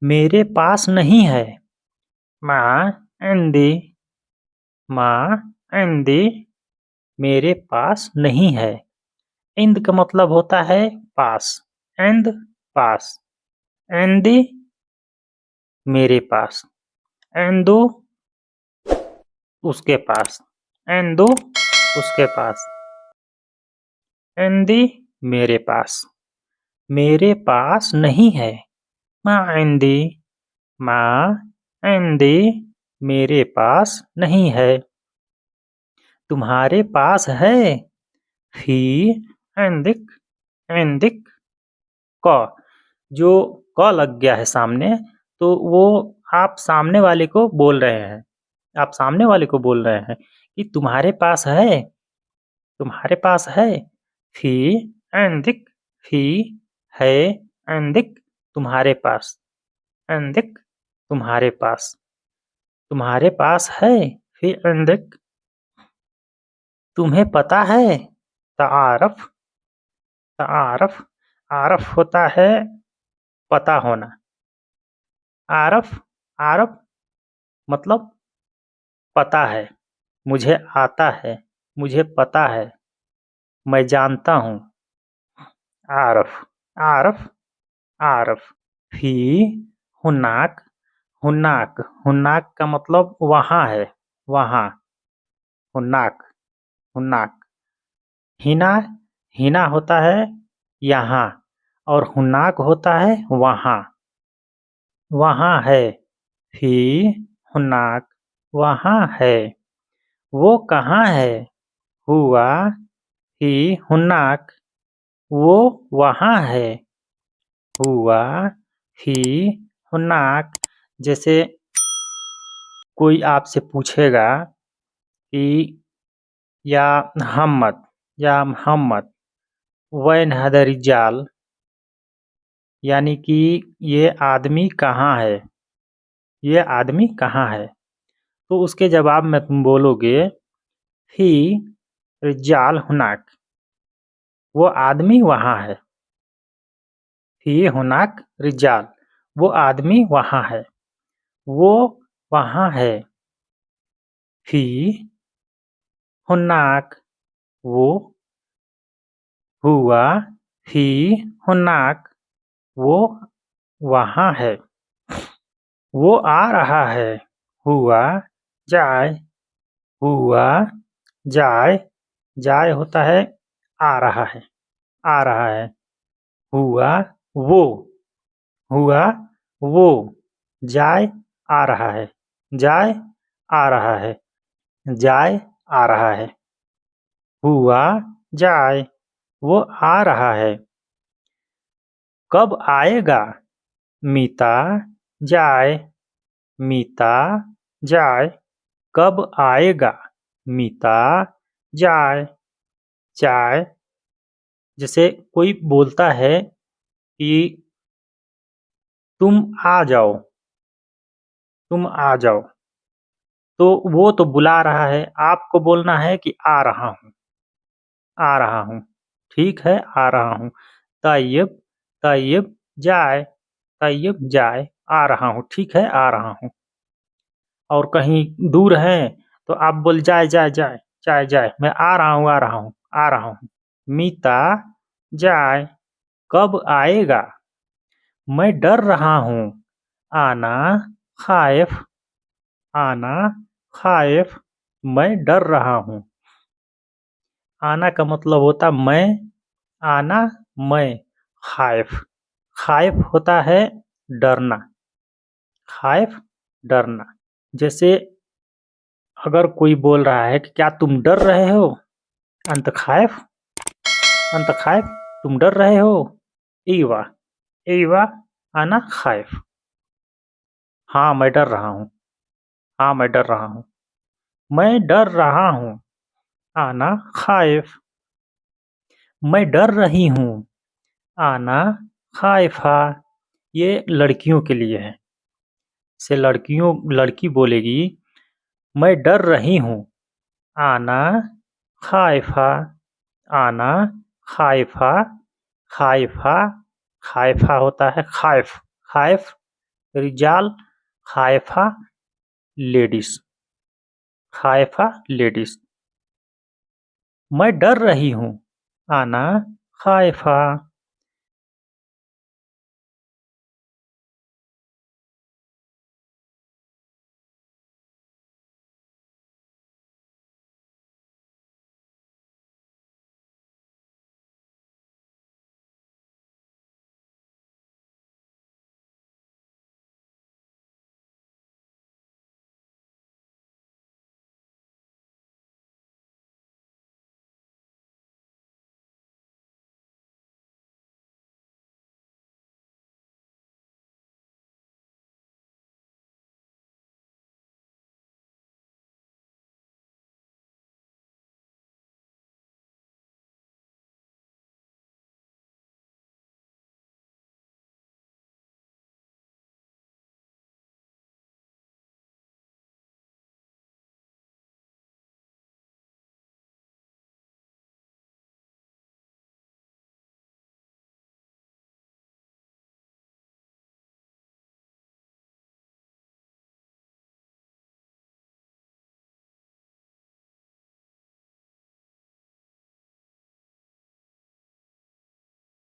मेरे पास नहीं है। माँ अंधी, माँ अंधी, मेरे पास नहीं है। इंद का मतलब होता है पास। एंड पास। एंदी मेरे पास। एंदो उसके पास। एंदो उसके पास। एंदी मेरे पास। मेरे पास नहीं है। माँ एंदी, माँ एंदी, मेरे पास नहीं है। तुम्हारे पास है। फी एंदिक, एंदिक क, जो क लग गया है सामने, तो वो आप सामने वाले को बोल रहे हैं। आप सामने वाले को बोल रहे हैं कि तुम्हारे पास है। तुम्हारे पास है। फी एंदिक, फी है, एंदिक तुम्हारे पास। एंदिक तुम्हारे पास। तुम्हारे पास है। फी एंदिक। तुम्हें पता है। तारफ, तारफ, आरफ होता है पता होना। आरफ, आरफ मतलब पता है। मुझे आता है, मुझे पता है, मैं जानता हूँ। आरफ, आरफ, आरफ। फी हुन्नाक, हुन्नाक, हुन्नाक का मतलब वहाँ है, वहाँ। हुन्नाक, हुन्नाक। हिना, हिना होता है यहाँ, और हुन्नाक होता है वहाँ। वहाँ है। फी हुन्नाक, वहाँ है। वो कहाँ है। हुआ ही हुन्नाक, वो वहाँ है। हुआ ही हुन्नाक। जैसे कोई आपसे पूछेगा कि या मोहम्मद, या मोहम्मद वैन हद रिजाल, यानी कि ये आदमी कहाँ है। ये आदमी कहाँ है। तो उसके जवाब में तुम बोलोगे ही रिजाल हुनाक, वो आदमी वहाँ है। ही हुनाक रिजाल, वो आदमी वहाँ है। वो वहाँ है। ही हुन्नाक, वो। हुआ ही हुन्नाक, वो वहाँ है। वो आ रहा है। हुआ जाए, हुआ जाए, जाए होता है आ रहा है, आ रहा है। हुआ वो, हुआ वो, जाए आ रहा है, जाए आ रहा है, जाए आ रहा है। हुआ जाए, वो आ रहा है। कब आएगा। मीता जाए, मीता जाए, कब आएगा। मीता जाए, जाए। जैसे कोई बोलता है कि तुम आ जाओ, तुम आ जाओ, तो वो तो बुला रहा है, आपको बोलना है कि आ रहा हूँ, आ रहा हूँ। ठीक है, आ रहा हूँ। तैयब, तैयब जाए, तैयब जाए, आ रहा हूँ, ठीक है, आ रहा हूँ। और कहीं दूर हैं तो आप बोल जाए, जाए, जाए, जाए, जाए, मैं आ रहा हूँ, आ रहा हूँ, आ रहा हूँ। मीता जाए, कब आएगा। मैं डर रहा हूँ। आना खाइफ, आना खाइफ, मैं डर रहा हूँ। आना का मतलब होता मैं, आना मैं। खाइफ, खाइफ होता है डरना। खाइफ डरना। जैसे अगर कोई बोल रहा है कि क्या तुम डर रहे हो। अंत खाइफ, अंत खाइफ, तुम डर रहे हो। ईवा, ईवा, आना खाइफ, हाँ मैं डर रहा हूँ, हाँ मैं डर रहा हूँ। मैं डर रहा हूँ। आना खाइफ, मैं डर रही हूँ। आना खाइफा, ये लड़कियों के लिए है। से लड़कियों, लड़की बोलेगी मैं डर रही हूँ। आना खाइफा, आना खाइफा, खाइफा, खाइफा होता है खाइफ, खाइफ रिजाल खायफा लेडीज, खायफा लेडीज। मैं डर रही हूँ, आना खायफा।